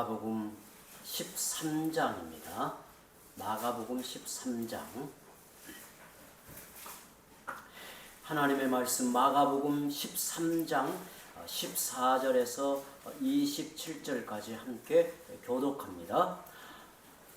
마가복음 13장입니다. 마가복음 13장. 하나님의 말씀 마가복음 13장 14절에서 27절까지 함께 교독합니다.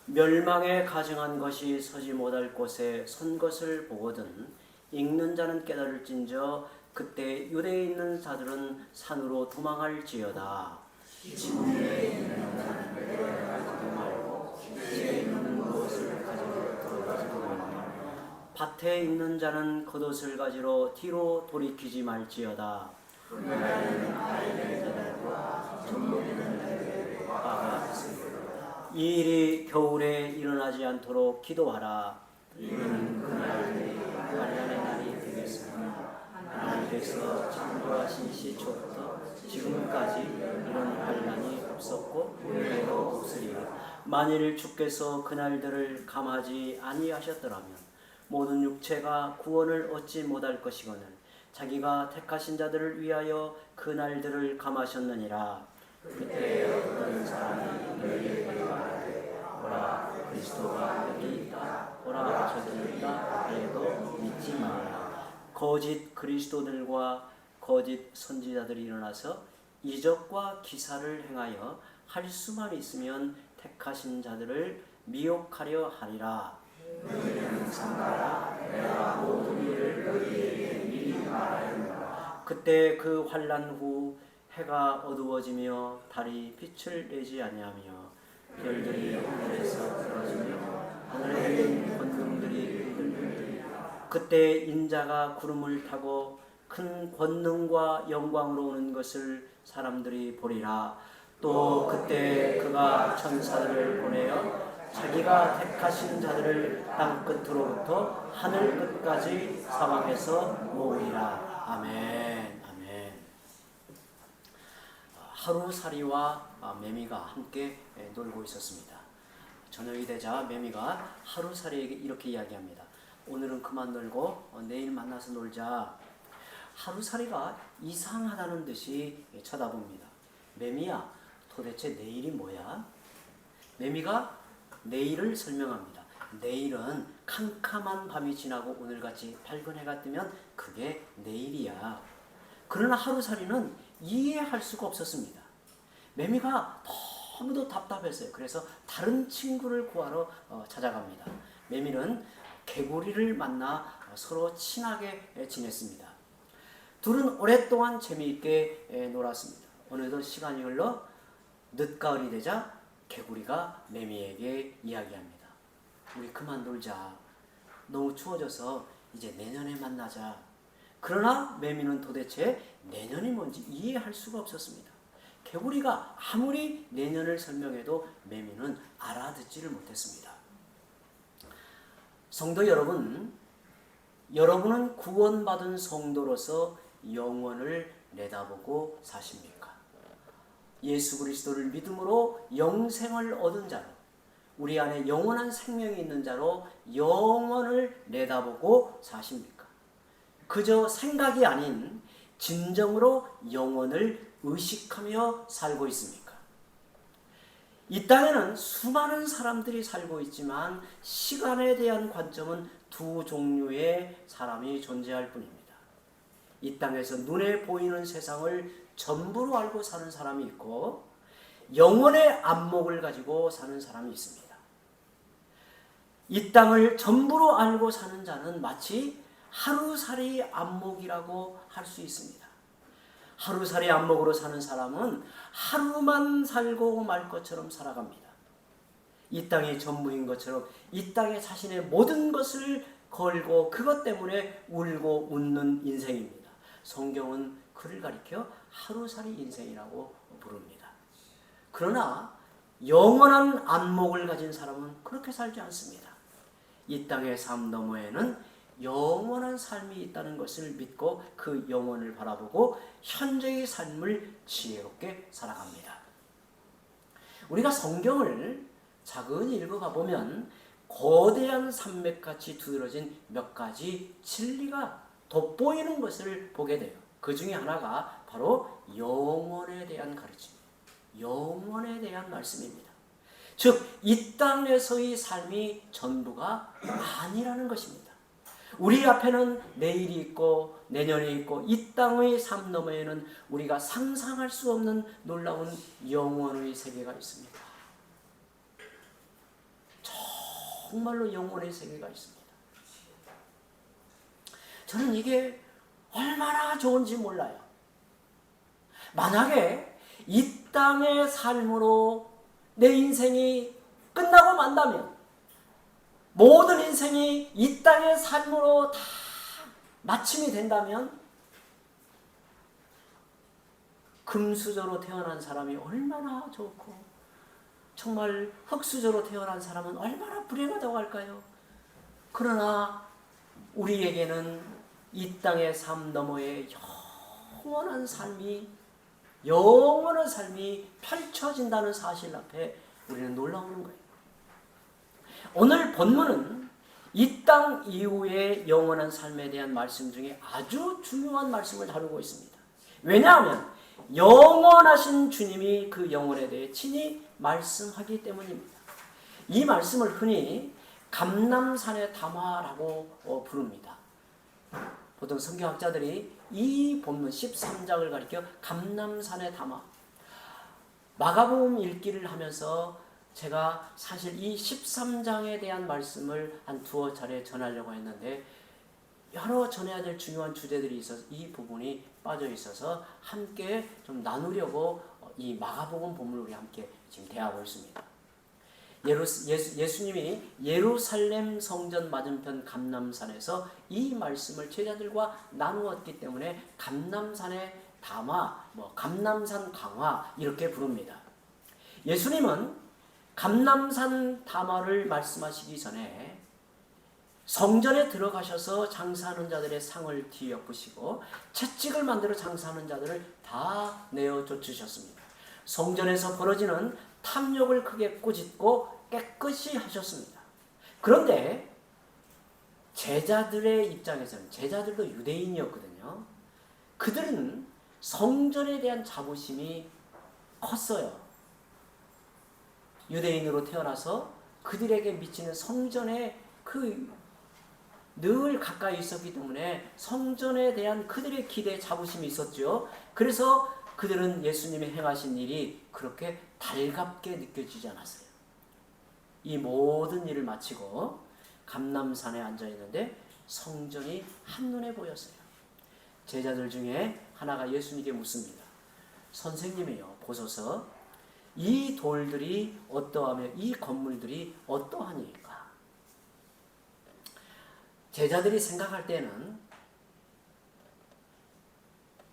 멸망에 가증한 것이 서지 못할 곳에 선 것을 보거든 읽는 자는 깨달을진저 그때 유대에 있는 자들은 산으로 도망할지어다. 지붕에 있는 자는 내려가지도 말고 집에 있는 것을 가지러 들어가지도 말고 밭에 있는 자는 겉옷을 가지러 뒤로 돌이키지 말지어다. 그날에는 아이들 자들과 젖먹이는 자들에게 화가 있으리라. 이 일이 겨울에 일어나지 않도록 기도하라. 이는 그날들이 환난의 날이 되겠으나 하나님께서 창조하신 시초부터 지금까지 이런 환난이 없었고 후회도 없으리라. 만일 주께서 그날들을 감하지 아니하셨더라면 모든 육체가 구원을 얻지 못할 것이거늘 자기가 택하신 자들을 위하여 그날들을 감하셨느니라. 그때 어떤 사람이 너희에게 말하되 보라 그리스도가 여기 있다, 보라 저기 있다 하여도 믿지 마라. 거짓 그리스도들과 거짓 선지자들이 일어나서 이적과 기사를 행하여 할 수만 있으면 택하신 자들을 미혹하려 하리라. 너희는 삼가라. 내가 모든 일을 너희에게 미리 말하였노라. 그때 그 환난 후 해가 어두워지며 달이 빛을 내지 아니하며 별들이 하늘에서 떨어지며 하늘에 있는 권능들이 흔들리리라. 그때 인자가 구름을 타고 큰 권능과 영광으로 오는 것을 사람들이 보리라. 또 그때 그가 천사들을 보내어 자기가 택하신 자들을 땅 끝으로부터 하늘 끝까지 사방에서 모으리라. 아멘. 아멘. 하루살이와 매미가 함께 놀고 있었습니다. 저녁이 되자 매미가 하루살이에게 이렇게 이야기합니다. 오늘은 그만 놀고 내일 만나서 놀자. 하루살이가 이상하다는 듯이 쳐다봅니다. 매미야, 도대체 내일이 뭐야? 매미가 내일을 설명합니다. 내일은 캄캄한 밤이 지나고 오늘같이 밝은 해가 뜨면 그게 내일이야. 그러나 하루살이는 이해할 수가 없었습니다. 매미가 너무도 답답했어요. 그래서 다른 친구를 구하러 찾아갑니다. 매미는 개구리를 만나 서로 친하게 지냈습니다. 둘은 오랫동안 재미있게 놀았습니다. 어느덧 시간이 흘러 늦가을이 되자 개구리가 매미에게 이야기합니다. 우리 그만 놀자. 너무 추워져서 이제 내년에 만나자. 그러나 매미는 도대체 내년이 뭔지 이해할 수가 없었습니다. 개구리가 아무리 내년을 설명해도 매미는 알아듣지를 못했습니다. 성도 여러분, 여러분은 구원받은 성도로서 영원을 내다보고 사십니까? 예수 그리스도를 믿음으로 영생을 얻은 자로, 우리 안에 영원한 생명이 있는 자로 영원을 내다보고 사십니까? 그저 생각이 아닌 진정으로 영원을 의식하며 살고 있습니까? 이 땅에는 수많은 사람들이 살고 있지만 시간에 대한 관점은 두 종류의 사람이 존재할 뿐입니다. 이 땅에서 눈에 보이는 세상을 전부로 알고 사는 사람이 있고 영혼의 안목을 가지고 사는 사람이 있습니다. 이 땅을 전부로 알고 사는 자는 마치 하루살이 안목이라고 할 수 있습니다. 하루살이 안목으로 사는 사람은 하루만 살고 말 것처럼 살아갑니다. 이 땅이 전부인 것처럼 이 땅에 자신의 모든 것을 걸고 그것 때문에 울고 웃는 인생입니다. 성경은 그를 가리켜 하루살이 인생이라고 부릅니다. 그러나 영원한 안목을 가진 사람은 그렇게 살지 않습니다. 이 땅의 삶 너머에는 영원한 삶이 있다는 것을 믿고 그 영혼을 바라보고 현재의 삶을 지혜롭게 살아갑니다. 우리가 성경을 차근히 읽어가 보면 거대한 산맥같이 두드러진 몇 가지 진리가 돋보이는 것을 보게 돼요. 그 중에 하나가 바로 영혼에 대한 가르침입니다. 영원에 대한 말씀입니다. 즉, 이 땅에서의 삶이 전부가 아니라는 것입니다. 우리 앞에는 내일이 있고 내년이 있고 이 땅의 삶 너머에는 우리가 상상할 수 없는 놀라운 영원의 세계가 있습니다. 정말로 영원의 세계가 있습니다. 저는 이게 얼마나 좋은지 몰라요. 만약에 이 땅의 삶으로 내 인생이 끝나고 만다면, 모든 인생이 이 땅의 삶으로 다 마침이 된다면, 금수저로 태어난 사람이 얼마나 좋고 정말 흙수저로 태어난 사람은 얼마나 불행하다고 할까요? 그러나 우리에게는 이 땅의 삶 너머에 영원한 삶이 펼쳐진다는 사실 앞에 우리는 놀라우는 거예요. 오늘 본문은 이 땅 이후의 영원한 삶에 대한 말씀 중에 아주 중요한 말씀을 다루고 있습니다. 왜냐하면 영원하신 주님이 그 영혼에 대해 친히 말씀하기 때문입니다. 이 말씀을 흔히 감람산의 담화라고 부릅니다. 보통 성경학자들이 이 본문 13장을 가리켜 감람산의 담화, 마가복음 읽기를 하면서 제가 사실 이 13장에 대한 말씀을 한 두어 차례 전하려고 했는데 여러 전해야 될 중요한 주제들이 있어서 이 부분이 빠져 있어서 함께 좀 나누려고 이 마가복음 본문을 우리 함께 지금 대하고 있습니다. 예수님이 예루살렘 성전 맞은편 감람산에서 이 말씀을 제자들과 나누었기 때문에 감람산의 담화, 감람산 강화 이렇게 부릅니다. 예수님은 감람산 담화를 말씀하시기 전에 성전에 들어가셔서 장사하는 자들의 상을 뒤엎으시고 채찍을 만들어 장사하는 자들을 다 내어 쫓으셨습니다. 성전에서 벌어지는 탐욕을 크게 꾸짖고 깨끗이 하셨습니다. 그런데 제자들의 입장에서는, 제자들도 유대인이었거든요. 그들은 성전에 대한 자부심이 컸어요. 유대인으로 태어나서 그들에게 미치는 성전에 늘 가까이 있었기 때문에 성전에 대한 그들의 기대, 자부심이 있었죠. 그래서 그들은 예수님이 행하신 일이 그렇게 달갑게 느껴지지 않았어요. 이 모든 일을 마치고 감람산에 앉아 있는데 성전이 한눈에 보였어요. 제자들 중에 하나가 예수님께 묻습니다. 선생님이요, 보소서, 이 돌들이 어떠하며 이 건물들이 어떠하니까? 제자들이 생각할 때는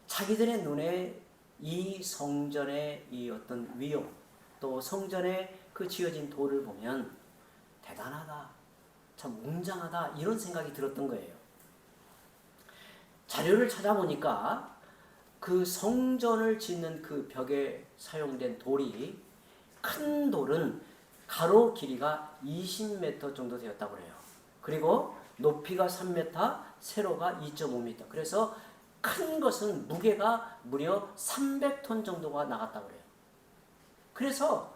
자기들의 눈에 이 성전의 이 어떤 위용, 또 성전에 그 지어진 돌을 보면 대단하다, 참 웅장하다, 이런 생각이 들었던 거예요. 자료를 찾아보니까 그 성전을 짓는 그 벽에 사용된 돌이, 큰 돌은 가로 길이가 20m 정도 되었다고 그래요. 그리고 높이가 3m, 세로가 2.5m. 그래서 큰 것은 무게가 무려 300톤 정도가 나갔다고 그래요. 그래서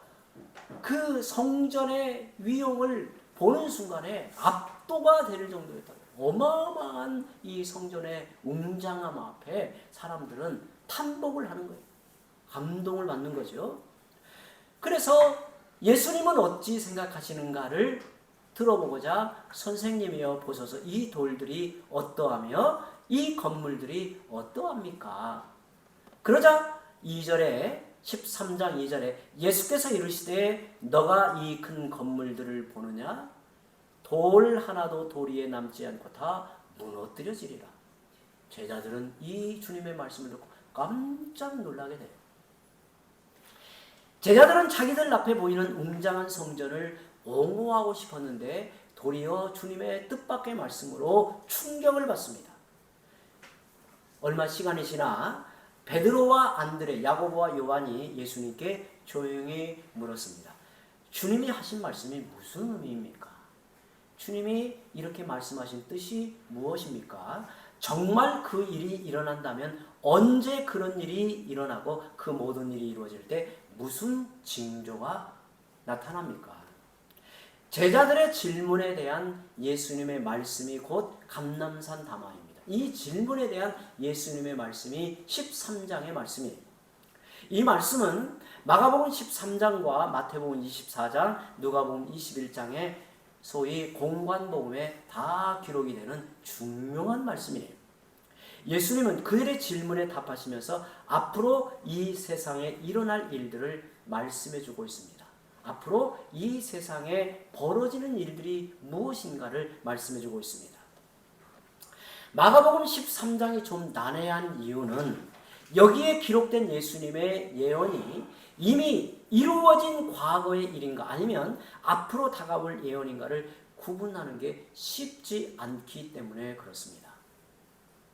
그 성전의 위용을 보는 순간에 압도가 될 정도였다고. 어마어마한 이 성전의 웅장함 앞에 사람들은 탄복을 하는 거예요. 감동을 받는 거죠. 그래서 예수님은 어찌 생각하시는가를 들어보고자 선생님이여 보소서, 이 돌들이 어떠하며 이 건물들이 어떠합니까? 그러자 2절에 13장 2절에 예수께서 이르시되 너가 이 큰 건물들을 보느냐? 돌 하나도 돌 위에 남지 않고 다 무너뜨려지리라. 제자들은 이 주님의 말씀을 듣고 깜짝 놀라게 돼요. 제자들은 자기들 앞에 보이는 웅장한 성전을 옹호하고 싶었는데 도리어 주님의 뜻밖의 말씀으로 충격을 받습니다. 얼마 시간이 지나 베드로와 안드레, 야고보와 요한이 예수님께 조용히 물었습니다. 주님이 하신 말씀이 무슨 의미입니까? 주님이 이렇게 말씀하신 뜻이 무엇입니까? 정말 그 일이 일어난다면 언제 그런 일이 일어나고 그 모든 일이 이루어질 때 무슨 징조가 나타납니까? 제자들의 질문에 대한 예수님의 말씀이 곧 감람산 담화입니다. 이 질문에 대한 예수님의 말씀이 13장의 말씀이에요. 이 말씀은 마가복음 13장과 마태복음 24장, 누가복음 21장에 소위 공관복음에 다 기록이 되는 중요한 말씀이에요. 예수님은 그들의 질문에 답하시면서 앞으로 이 세상에 일어날 일들을 말씀해 주고 있습니다. 앞으로 이 세상에 벌어지는 일들이 무엇인가를 말씀해 주고 있습니다. 마가복음 13장이 좀 난해한 이유는 여기에 기록된 예수님의 예언이 이미 이루어진 과거의 일인가 아니면 앞으로 다가올 예언인가를 구분하는 게 쉽지 않기 때문에 그렇습니다.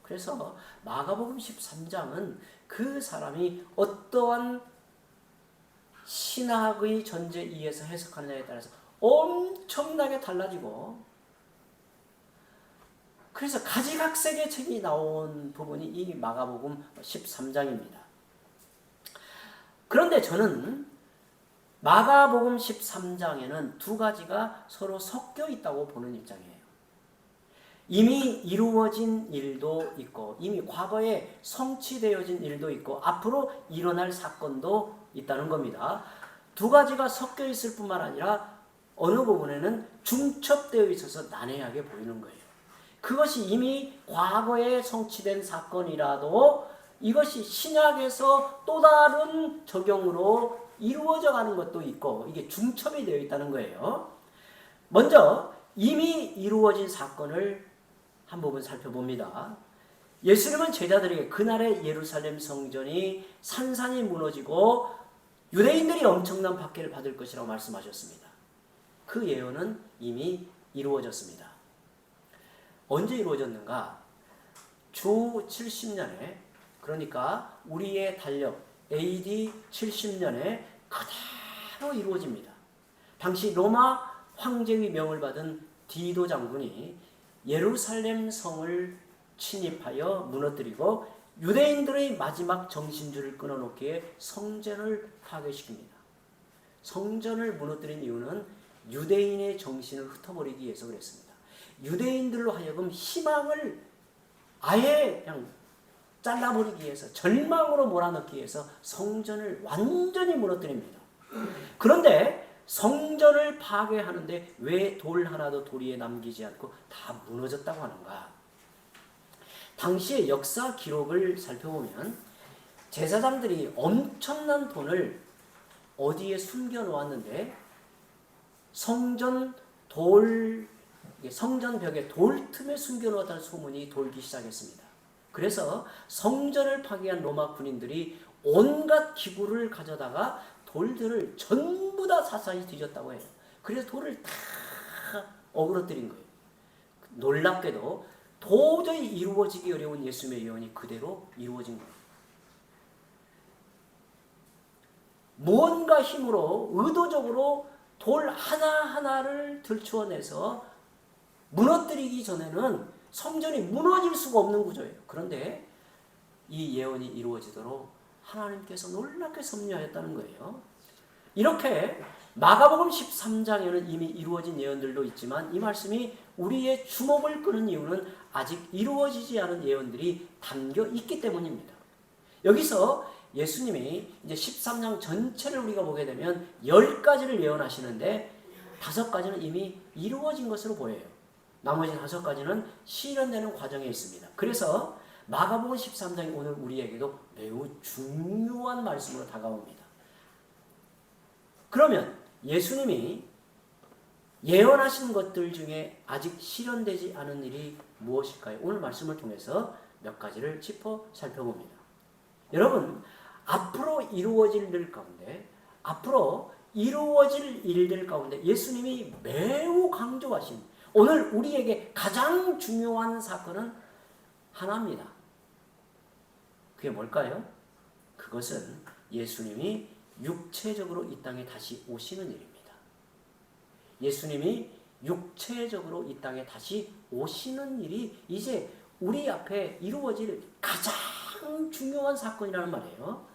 그래서 마가복음 13장은 그 사람이 어떠한 신학의 전제에 의해서 해석하느냐에 따라서 엄청나게 달라지고, 그래서 가지각색의 책이 나온 부분이 이 마가복음 13장입니다. 그런데 저는 마가복음 13장에는 두 가지가 서로 섞여 있다고 보는 입장이에요. 이미 이루어진 일도 있고 이미 과거에 성취되어진 일도 있고 앞으로 일어날 사건도 있다는 겁니다. 두 가지가 섞여 있을 뿐만 아니라 어느 부분에는 중첩되어 있어서 난해하게 보이는 거예요. 그것이 이미 과거에 성취된 사건이라도 이것이 신약에서 또 다른 적용으로 이루어져 가는 것도 있고 이게 중첩이 되어 있다는 거예요. 먼저 이미 이루어진 사건을 한 부분 살펴봅니다. 예수님은 제자들에게 그날의 예루살렘 성전이 산산이 무너지고 유대인들이 엄청난 박해를 받을 것이라고 말씀하셨습니다. 그 예언은 이미 이루어졌습니다. 언제 이루어졌는가? 주 70년에, 그러니까 우리의 달력 AD 70년에 그대로 이루어집니다. 당시 로마 황제의 명을 받은 디도 장군이 예루살렘 성을 침입하여 무너뜨리고 유대인들의 마지막 정신줄을 끊어놓기에 성전을 파괴시킵니다. 성전을 무너뜨린 이유는 유대인의 정신을 흩어버리기 위해서 그랬습니다. 유대인들로 하여금 희망을 아예 그냥 잘라버리기 위해서, 절망으로 몰아넣기 위해서 성전을 완전히 무너뜨립니다. 그런데 성전을 파괴하는데 왜 돌 하나도 도리에 남기지 않고 다 무너졌다고 하는가? 당시의 역사 기록을 살펴보면 제사장들이 엄청난 돈을 어디에 숨겨 놓았는데 성전 벽에 돌 틈에 숨겨 놓았다는 소문이 돌기 시작했습니다. 그래서 성전을 파괴한 로마 군인들이 온갖 기구를 가져다가 돌들을 전부 다 사사히 뒤졌다고 해요. 그래서 돌을 다 어그러뜨린 거예요. 놀랍게도 도저히 이루어지기 어려운 예수님의 예언이 그대로 이루어진 거예요. 무언가 힘으로 의도적으로 돌 하나하나를 들추어내서 무너뜨리기 전에는 성전이 무너질 수가 없는 구조예요. 그런데 이 예언이 이루어지도록 하나님께서 놀랍게 섭리하였다는 거예요. 이렇게 마가복음 13장에는 이미 이루어진 예언들도 있지만 이 말씀이 우리의 주목을 끄는 이유는 아직 이루어지지 않은 예언들이 담겨 있기 때문입니다. 여기서 예수님이 이제 13장 전체를 우리가 보게 되면 10가지를 예언하시는데 5가지는 이미 이루어진 것으로 보여요. 나머지 5가지는 실현되는 과정에 있습니다. 그래서 마가복음 13장이 오늘 우리에게도 매우 중요한 말씀으로 다가옵니다. 그러면 예수님이 예언하신 것들 중에 아직 실현되지 않은 일이 무엇일까요? 오늘 말씀을 통해서 몇 가지를 짚어 살펴봅니다. 여러분, 앞으로 이루어질 일들 가운데 예수님이 매우 강조하신 오늘 우리에게 가장 중요한 사건은 하나입니다. 그게 뭘까요? 그것은 예수님이 육체적으로 이 땅에 다시 오시는 일입니다. 예수님이 육체적으로 이 땅에 다시 오시는 일이 이제 우리 앞에 이루어질 가장 중요한 사건이라는 말이에요.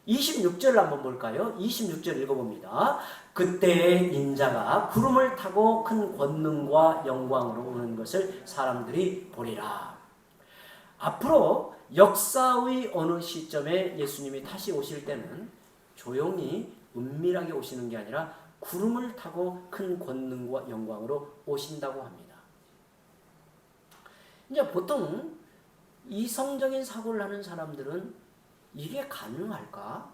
26절 한번 볼까요? 26절 읽어봅니다. 그때의 인자가 구름을 타고 큰 권능과 영광으로 오는 것을 사람들이 보리라. 앞으로 역사의 어느 시점에 예수님이 다시 오실 때는 조용히 은밀하게 오시는 게 아니라 구름을 타고 큰 권능과 영광으로 오신다고 합니다. 이제 보통 이성적인 사고를 하는 사람들은 이게 가능할까?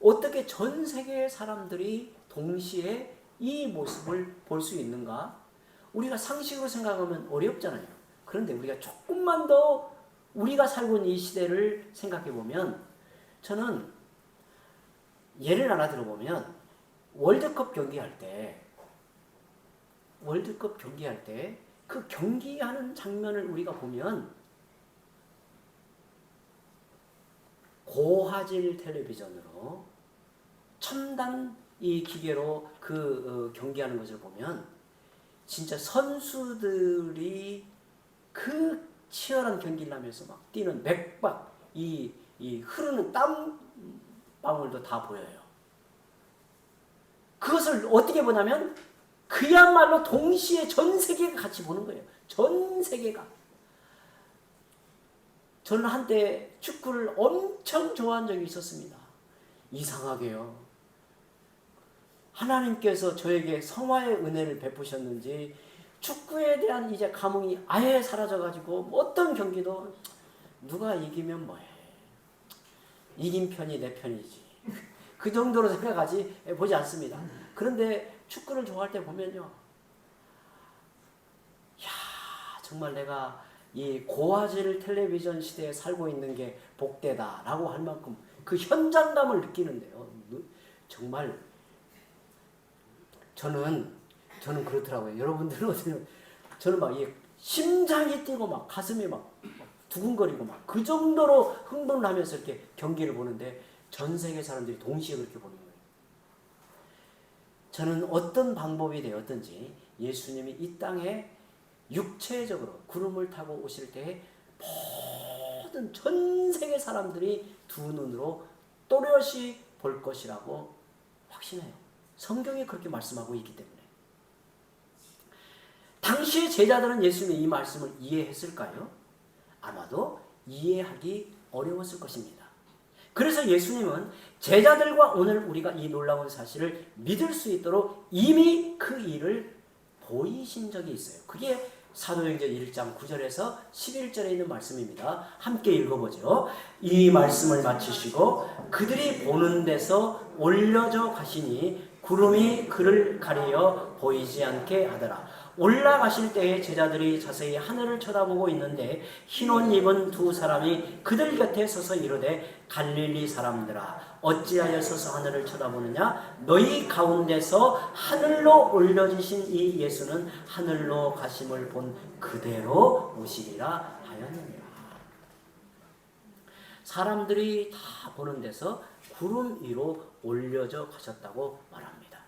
어떻게 전 세계의 사람들이 동시에 이 모습을 볼 수 있는가? 우리가 상식으로 생각하면 어렵잖아요. 그런데 우리가 조금만 더 우리가 살고 있는 이 시대를 생각해 보면, 저는 예를 하나 들어보면 월드컵 경기할 때 그 경기하는 장면을 우리가 보면 고화질 텔레비전으로 첨단 이 기계로 경기하는 것을 보면 진짜 선수들이 그 치열한 경기를 하면서 막 뛰는 맥박, 이 흐르는 땀 방울도 다 보여요. 그것을 어떻게 보냐면 그야말로 동시에 전 세계가 같이 보는 거예요. 전 세계가. 저는 한때 축구를 엄청 좋아한 적이 있었습니다. 이상하게요. 하나님께서 저에게 성화의 은혜를 베푸셨는지 축구에 대한 이제 감흥이 아예 사라져가지고 어떤 경기도 누가 이기면 뭐해. 이긴 편이 내 편이지. 그 정도로 생각하지 보지 않습니다. 그런데 축구를 좋아할 때 보면요. 야, 정말 내가 이 고화질 텔레비전 시대에 살고 있는 게 복되다라고 할 만큼 그 현장감을 느끼는데요. 정말 저는 그렇더라고요. 여러분들은 어때요? 저는 막 심장이 뛰고 막 가슴이 막 두근거리고 막 그 정도로 흥분을 하면서 이렇게 경기를 보는데 전 세계 사람들이 동시에 그렇게 보는 거예요. 저는 어떤 방법이 되었든지 예수님이 이 땅에 육체적으로 구름을 타고 오실 때에 모든 전 세계 사람들이 두 눈으로 또렷이 볼 것이라고 확신해요. 성경이 그렇게 말씀하고 있기 때문에. 당시의 제자들은 예수님의 이 말씀을 이해했을까요? 아마도 이해하기 어려웠을 것입니다. 그래서 예수님은 제자들과 오늘 우리가 이 놀라운 사실을 믿을 수 있도록 이미 그 일을 보이신 적이 있어요. 그게 사도행전 1장 9절에서 11절에 있는 말씀입니다. 함께 읽어보죠. 이 말씀을 마치시고 그들이 보는 데서 올려져 가시니 구름이 그를 가리어 보이지 않게 하더라. 올라가실 때에 제자들이 자세히 하늘을 쳐다보고 있는데 흰옷 입은 두 사람이 그들 곁에 서서 이르되 갈릴리 사람들아 어찌하여 서서 하늘을 쳐다보느냐 너희 가운데서 하늘로 올려지신 이 예수는 하늘로 가심을 본 그대로 오시리라 하였느니라. 사람들이 다 보는 데서 구름 위로 올려져 가셨다고 말합니다.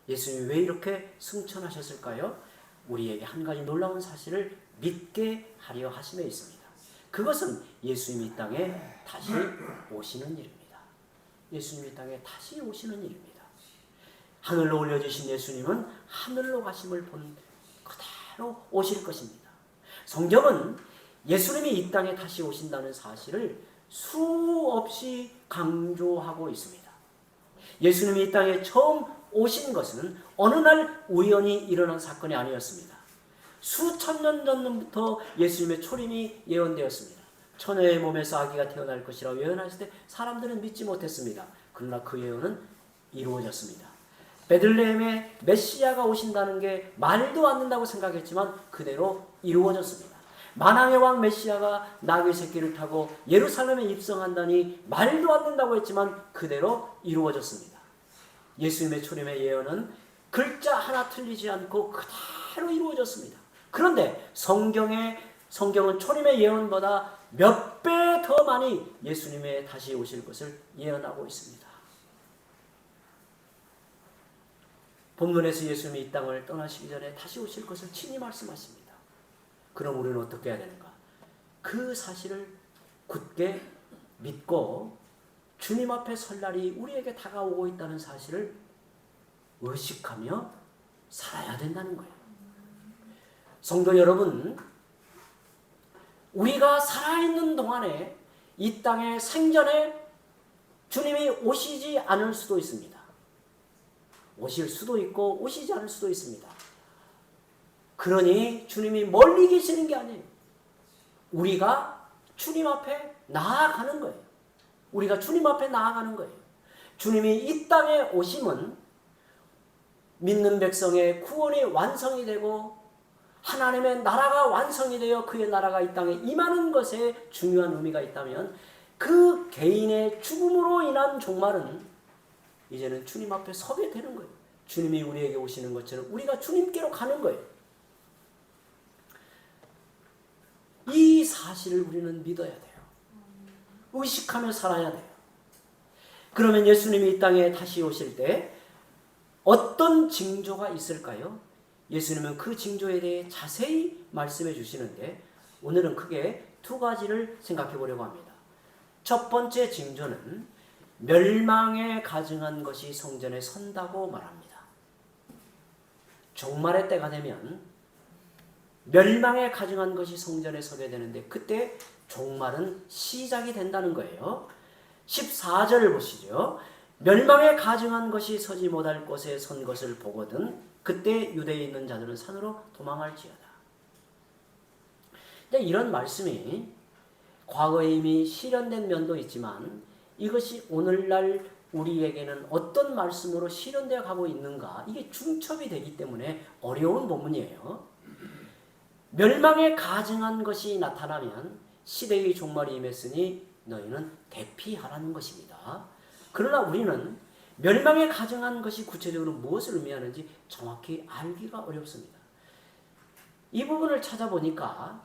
예수님이 왜 이렇게 승천하셨을까요? 우리에게 한 가지 놀라운 사실을 믿게 하려 하심에 있습니다. 그것은 예수님이 이 땅에 다시 오시는 일입니다. 예수님이 이 땅에 다시 오시는 일입니다. 하늘로 올려주신 예수님은 하늘로 가심을 본 그대로 오실 것입니다. 성경은 예수님이 이 땅에 다시 오신다는 사실을 수없이 강조하고 있습니다. 예수님이 이 땅에 처음 오신 것은 어느 날 우연히 일어난 사건이 아니었습니다. 수천 년 전부터 예수님의 초림이 예언되었습니다. 처녀의 몸에서 아기가 태어날 것이라고 예언했을 때 사람들은 믿지 못했습니다. 그러나 그 예언은 이루어졌습니다. 베들레헴에 메시아가 오신다는 게 말도 안 된다고 생각했지만 그대로 이루어졌습니다. 만왕의 왕 메시아가 나귀 새끼를 타고 예루살렘에 입성한다니 말도 안 된다고 했지만 그대로 이루어졌습니다. 예수님의 초림의 예언은 글자 하나 틀리지 않고 그대로 이루어졌습니다. 그런데 성경은 초림의 예언보다 몇 배 더 많이 예수님의 다시 오실 것을 예언하고 있습니다. 본문에서 예수님이 이 땅을 떠나시기 전에 다시 오실 것을 친히 말씀하십니다. 그럼 우리는 어떻게 해야 되는가? 그 사실을 굳게 믿고 주님 앞에 설 날이 우리에게 다가오고 있다는 사실을 의식하며 살아야 된다는 거예요. 성도 여러분, 우리가 살아있는 동안에 이 땅에 생전에 주님이 오시지 않을 수도 있습니다. 오실 수도 있고 오시지 않을 수도 있습니다. 그러니 주님이 멀리 계시는 게 아니에요. 우리가 주님 앞에 나아가는 거예요. 우리가 주님 앞에 나아가는 거예요. 주님이 이 땅에 오심은 믿는 백성의 구원이 완성이 되고 하나님의 나라가 완성이 되어 그의 나라가 이 땅에 임하는 것에 중요한 의미가 있다면 그 개인의 죽음으로 인한 종말은 이제는 주님 앞에 서게 되는 거예요. 주님이 우리에게 오시는 것처럼 우리가 주님께로 가는 거예요. 이 사실을 우리는 믿어야 돼요. 의식하며 살아야 돼요. 그러면 예수님이 이 땅에 다시 오실 때 어떤 징조가 있을까요? 예수님은 그 징조에 대해 자세히 말씀해 주시는데 오늘은 크게 두 가지를 생각해 보려고 합니다. 첫 번째 징조는 멸망에 가증한 것이 성전에 선다고 말합니다. 종말의 때가 되면 멸망에 가증한 것이 성전에 서게 되는데 그때 종말은 시작이 된다는 거예요. 14절을 보시죠. 멸망에 가증한 것이 서지 못할 곳에 선 것을 보거든 그때 유대에 있는 자들은 산으로 도망할지어다. 이런 말씀이 과거에 이미 실현된 면도 있지만 이것이 오늘날 우리에게는 어떤 말씀으로 실현되어 가고 있는가 이게 중첩이 되기 때문에 어려운 본문이에요. 멸망에 가증한 것이 나타나면 시대의 종말이 임했으니 너희는 대피하라는 것입니다. 그러나 우리는 멸망에 가증한 것이 구체적으로 무엇을 의미하는지 정확히 알기가 어렵습니다. 이 부분을 찾아보니까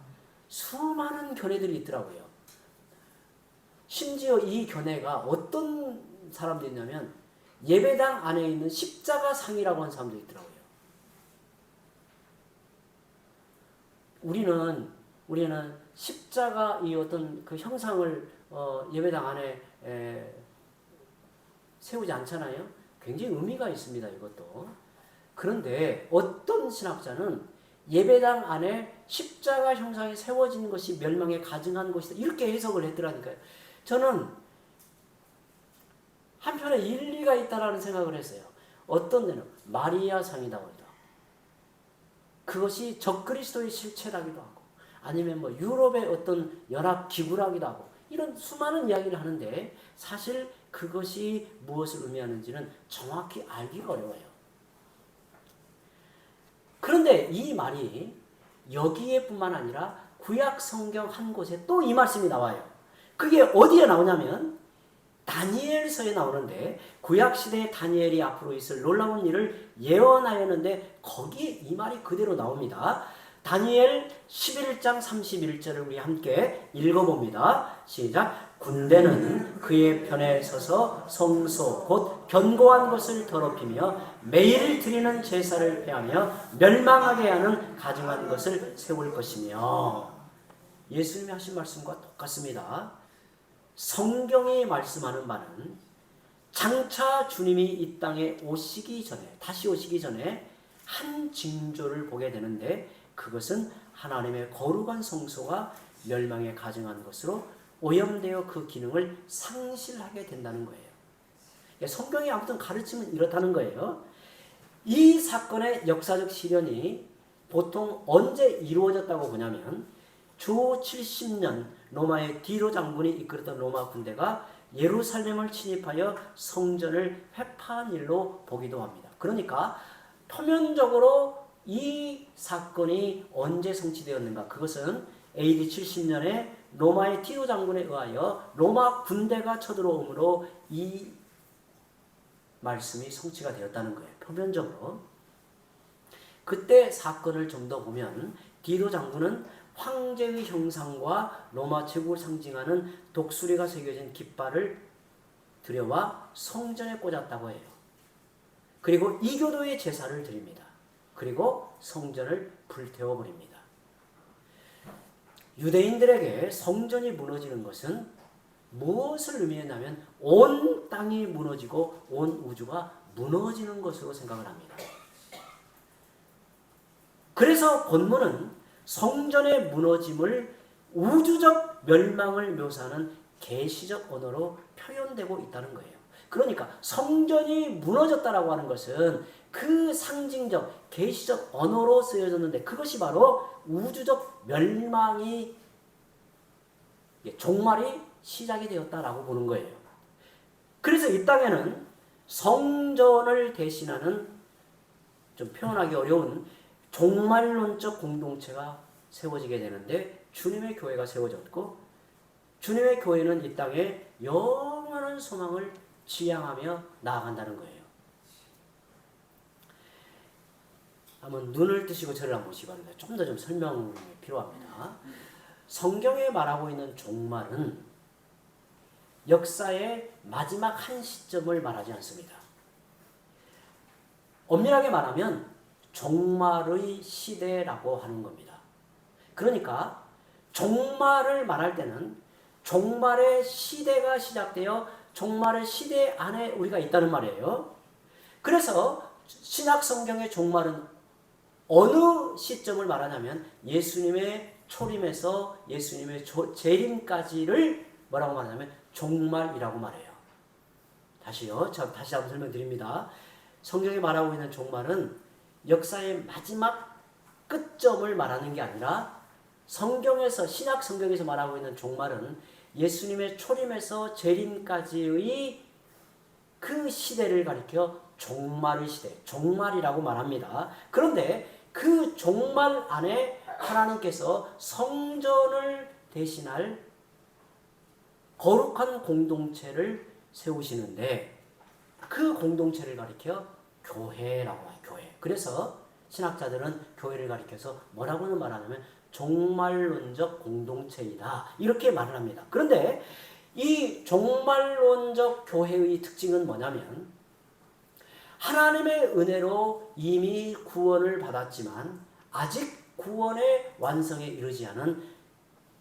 수많은 견해들이 있더라고요. 심지어 이 견해가 어떤 사람들이 있냐면 예배당 안에 있는 십자가 상이라고 하는 사람도 있더라고요. 우리는 십자가 이 어떤 그 형상을 예배당 안에 세우지 않잖아요. 굉장히 의미가 있습니다. 이것도. 그런데 어떤 신학자는 예배당 안에 십자가 형상이 세워진 것이 멸망에 가증한 것이다. 이렇게 해석을 했더라니까요. 저는 한편에 일리가 있다라는 생각을 했어요. 어떤 데는 마리아 상이라고 하기도 하고 그것이 적그리스도의 실체라기도 하고 아니면 뭐 유럽의 어떤 연합 기구라기도 하고 이런 수많은 이야기를 하는데 사실 그것이 무엇을 의미하는지는 정확히 알기가 어려워요. 그런데 이 말이 여기에뿐만 아니라 구약 성경 한 곳에 또 이 말씀이 나와요. 그게 어디에 나오냐면 다니엘서에 나오는데 구약 시대에 다니엘이 앞으로 있을 놀라운 일을 예언하였는데 거기에 이 말이 그대로 나옵니다. 다니엘 11장 31절을 우리 함께 읽어봅니다. 시작. 군대는 그의 편에 서서 성소 곧 견고한 것을 더럽히며 매일 드리는 제사를 폐하며 멸망하게 하는 가증한 것을 세울 것이며 예수님이 하신 말씀과 똑같습니다. 성경이 말씀하는 바는 장차 주님이 이 땅에 오시기 전에 다시 오시기 전에 한 징조를 보게 되는데 그것은 하나님의 거룩한 성소가 멸망에 가증한 것으로 오염되어 그 기능을 상실하게 된다는 거예요. 성경이 아무튼 가르치면 이렇다는 거예요. 이 사건의 역사적 실현이 보통 언제 이루어졌다고 보냐면 주 70년 로마의 디도 장군이 이끌었던 로마 군대가 예루살렘을 침입하여 성전을 회파한 일로 보기도 합니다. 그러니까 표면적으로 이 사건이 언제 성취되었는가? 그것은 AD 70년에 로마의 디도 장군에 의하여 로마 군대가 쳐들어옴으로 이 말씀이 성취가 되었다는 거예요. 표면적으로. 그때 사건을 좀 더 보면 디도 장군은 황제의 형상과 로마 제국을 상징하는 독수리가 새겨진 깃발을 들여와 성전에 꽂았다고 해요. 그리고 이교도의 제사를 드립니다. 그리고 성전을 불태워버립니다. 유대인들에게 성전이 무너지는 것은 무엇을 의미했냐면 온 땅이 무너지고 온 우주가 무너지는 것으로 생각을 합니다. 그래서 본문은 성전의 무너짐을 우주적 멸망을 묘사하는 계시적 언어로 표현되고 있다는 거예요. 그러니까 성전이 무너졌다라고 하는 것은 그 상징적 계시적 언어로 쓰여졌는데 그것이 바로 우주적 멸망이 종말이 시작이 되었다라고 보는 거예요. 그래서 이 땅에는 성전을 대신하는 좀 표현하기 어려운 종말론적 공동체가 세워지게 되는데 주님의 교회가 세워졌고 주님의 교회는 이 땅에 영원한 소망을 지향하며 나아간다는 거예요. 한번 눈을 뜨시고 저를 한번 보시기 바랍니다. 좀 더 좀 설명이 필요합니다. 성경에 말하고 있는 종말은 역사의 마지막 한 시점을 말하지 않습니다. 엄밀하게 말하면 종말의 시대라고 하는 겁니다. 그러니까 종말을 말할 때는 종말의 시대가 시작되어 종말의 시대 안에 우리가 있다는 말이에요. 그래서 신약 성경의 종말은 어느 시점을 말하냐면 예수님의 초림에서 예수님의 재림까지를 뭐라고 말하냐면 종말이라고 말해요. 다시요. 다시 한번 설명드립니다. 성경이 말하고 있는 종말은 역사의 마지막 끝점을 말하는 게 아니라 성경에서 신약 성경에서 말하고 있는 종말은 예수님의 초림에서 재림까지의 그 시대를 가리켜 종말의 시대, 종말이라고 말합니다. 그런데 그 종말 안에 하나님께서 성전을 대신할 거룩한 공동체를 세우시는데 그 공동체를 가리켜 교회라고 해요. 교회. 그래서 신학자들은 교회를 가리켜서 뭐라고는 말하냐면 종말론적 공동체이다 이렇게 말을 합니다. 그런데 이 종말론적 교회의 특징은 뭐냐면 하나님의 은혜로 이미 구원을 받았지만 아직 구원의 완성에 이르지 않은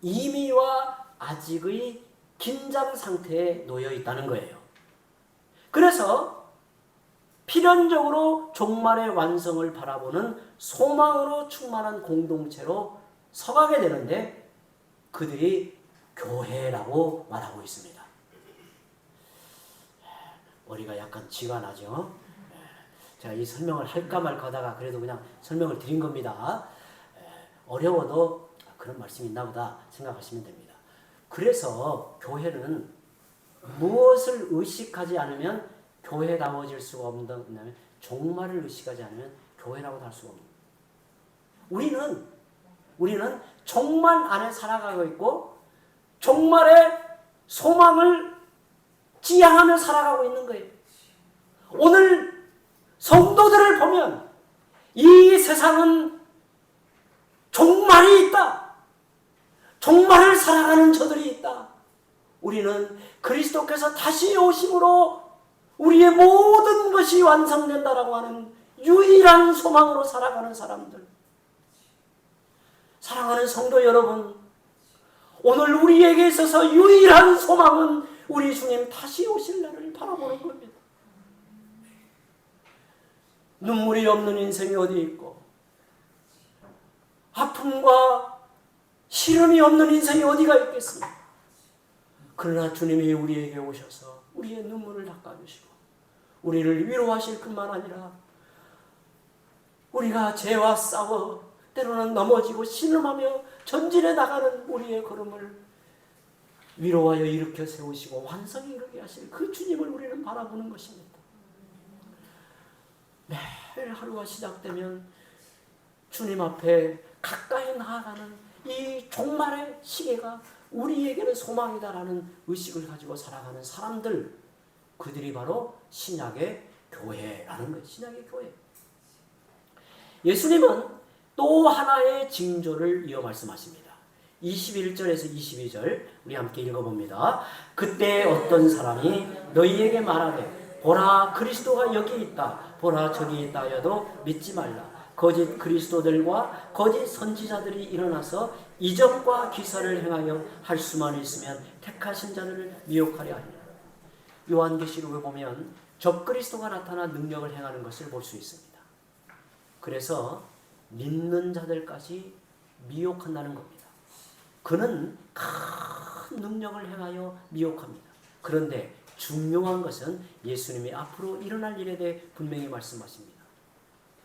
이미와 아직의 긴장 상태에 놓여 있다는 거예요. 그래서 필연적으로 종말의 완성을 바라보는 소망으로 충만한 공동체로 서가게 되는데 그들이 교회라고 말하고 있습니다. 머리가 약간 쥐가 나죠? 제가 이 설명을 할까 말까 하다가 그래도 그냥 설명을 드린 겁니다. 어려워도 그런 말씀이 있나 보다 생각하시면 됩니다. 그래서 교회는 무엇을 의식하지 않으면 교회다워질 수가 없느냐면 종말을 의식하지 않으면 교회라고 할 수가 없는. 우리는 종말 안에 살아가고 있고 종말의 소망을 지향하며 살아가고 있는 거예요. 오늘 성도들을 보면 이 세상은 종말이 있다. 종말을 살아가는 저들이 있다. 우리는 그리스도께서 다시 오심으로 우리의 모든 것이 완성된다라고 하는 유일한 소망으로 살아가는 사람들. 사랑하는 성도 여러분, 오늘 우리에게 있어서 유일한 소망은 우리 주님 다시 오실 날을 바라보는 겁니다. 눈물이 없는 인생이 어디 있고 아픔과 시름이 없는 인생이 어디가 있겠습니까? 그러나 주님이 우리에게 오셔서 우리의 눈물을 닦아주시고 우리를 위로하실 뿐만 아니라 우리가 죄와 싸워 때로는 넘어지고 신음하며 전진해 나가는 우리의 걸음을 위로하여 일으켜 세우시고 완성에 이르게 하실 그 주님을 우리는 바라보는 것입니다. 매일 하루가 시작되면 주님 앞에 가까이 나아가는 이 종말의 시계가 우리에게는 소망이다라는 의식을 가지고 살아가는 사람들, 그들이 바로 신약의 교회라는 거예요. 신약의 교회. 예수님은 또 하나의 징조를 이어 말씀하십니다. 21절에서 22절 우리 함께 읽어봅니다. 그때 어떤 사람이 너희에게 말하되 보라 그리스도가 여기 있다 보라 저기 있다 하여도 믿지 말라. 거짓 그리스도들과 거짓 선지자들이 일어나서 이적과 기사를 행하여 할 수만 있으면 택하신 자들을 미혹하려 하리라. 요한계시록에 보면 적그리스도가 나타나 능력을 행하는 것을 볼 수 있습니다. 그래서 믿는 자들까지 미혹한다는 겁니다. 그는 큰 능력을 행하여 미혹합니다. 그런데 중요한 것은 예수님이 앞으로 일어날 일에 대해 분명히 말씀하십니다.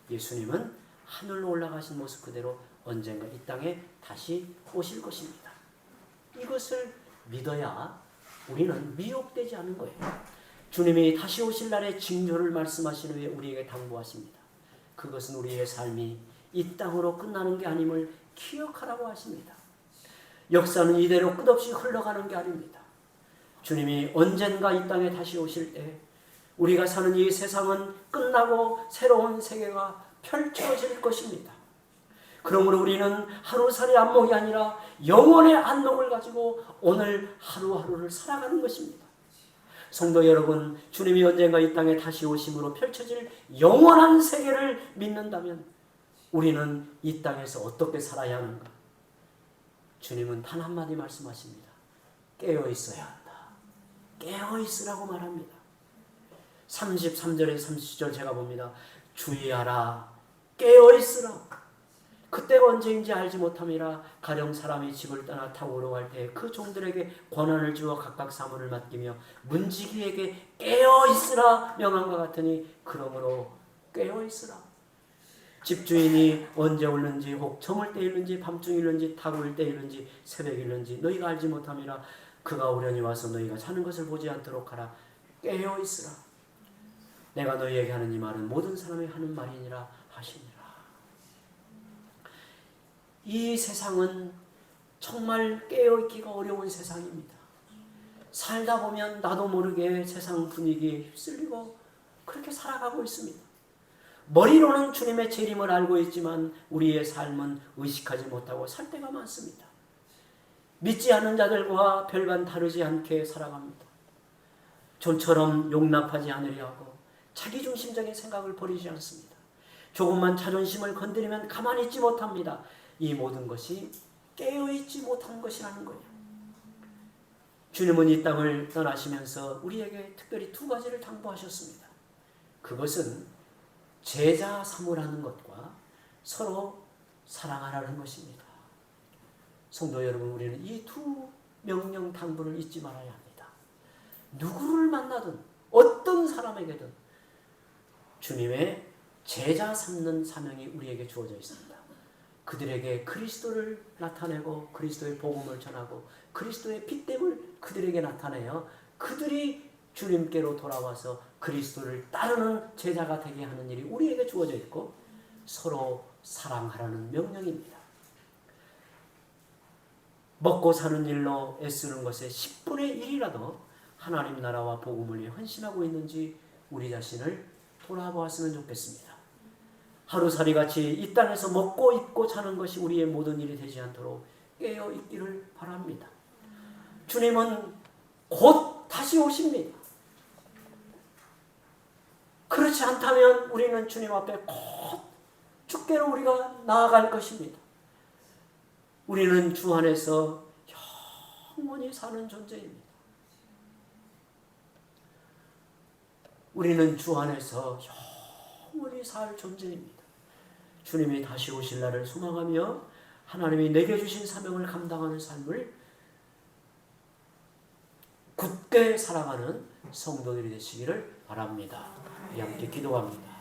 예수님은 하늘로 올라가신 모습 그대로 언젠가 이 땅에 다시 오실 것입니다. 이것을 믿어야 우리는 미혹되지 않은 거예요. 주님이 다시 오실 날의 징조를 말씀하신 후에 우리에게 당부하십니다. 그것은 우리의 삶이 이 땅으로 끝나는 게 아님을 기억하라고 하십니다. 역사는 이대로 끝없이 흘러가는 게 아닙니다. 주님이 언젠가 이 땅에 다시 오실 때 우리가 사는 이 세상은 끝나고 새로운 세계가 펼쳐질 것입니다. 그러므로 우리는 하루살이 안목이 아니라 영원의 안목을 가지고 오늘 하루하루를 살아가는 것입니다. 성도 여러분, 주님이 언젠가 이 땅에 다시 오심으로 펼쳐질 영원한 세계를 믿는다면 우리는 이 땅에서 어떻게 살아야 하는가? 주님은 단 한마디 말씀하십니다. 깨어 있어야 한다. 깨어 있으라고 말합니다. 33절에 30절 제가 봅니다. 주의하라. 깨어 있으라. 그때가 언제인지 알지 못함이라. 가령 사람이 집을 떠나 타고 오러갈 때 그 종들에게 권한을 주어 각각 사물을 맡기며 문지기에게 깨어 있으라 명한과 같으니 그러므로 깨어 있으라. 집주인이 언제 올는지 혹 저물 때일는지 밤중일는지 탁올 때일는지 새벽일는지 너희가 알지 못함이라. 그가 오려니 와서 너희가 자는 것을 보지 않도록 하라. 깨어 있으라. 내가 너희에게 하는 이 말은 모든 사람이 하는 말이니라 하시니라. 이 세상은 정말 깨어있기가 어려운 세상입니다. 살다 보면 나도 모르게 세상 분위기에 휩쓸리고 그렇게 살아가고 있습니다. 머리로는 주님의 재림을 알고 있지만 우리의 삶은 의식하지 못하고 살 때가 많습니다. 믿지 않는 자들과 별반 다르지 않게 살아갑니다. 좀처럼 용납하지 않으려 하고 자기중심적인 생각을 버리지 않습니다. 조금만 자존심을 건드리면 가만히 있지 못합니다. 이 모든 것이 깨어있지 못한 것이라는 거예요. 주님은 이 땅을 떠나시면서 우리에게 특별히 두 가지를 당부하셨습니다. 그것은 제자 삼으라는 것과 서로 사랑하라는 것입니다. 성도 여러분, 우리는 이 두 명령 당부를 잊지 말아야 합니다. 누구를 만나든 어떤 사람에게든 주님의 제자 삼는 사명이 우리에게 주어져 있습니다. 그들에게 그리스도를 나타내고 그리스도의 복음을 전하고 그리스도의 빛됨을 그들에게 나타내어 그들이 주님께로 돌아와서 그리스도를 따르는 제자가 되게 하는 일이 우리에게 주어져 있고 서로 사랑하라는 명령입니다. 먹고 사는 일로 애쓰는 것의 10분의 1이라도 하나님 나라와 복음을 위해 헌신하고 있는지 우리 자신을 돌아보았으면 좋겠습니다. 하루살이같이 이 땅에서 먹고 입고 자는 것이 우리의 모든 일이 되지 않도록 깨어 있기를 바랍니다. 주님은 곧 다시 오십니다. 그렇지 않다면 우리는 주님 앞에 곧 주께로 우리가 나아갈 것입니다. 우리는 주 안에서 영원히 사는 존재입니다. 우리는 주 안에서 영원히 살 존재입니다. 주님이 다시 오실 날을 소망하며 하나님이 내게 주신 사명을 감당하는 삶을 굳게 살아가는 성도들이 되시기를 바랍니다. 함께 기도합니다.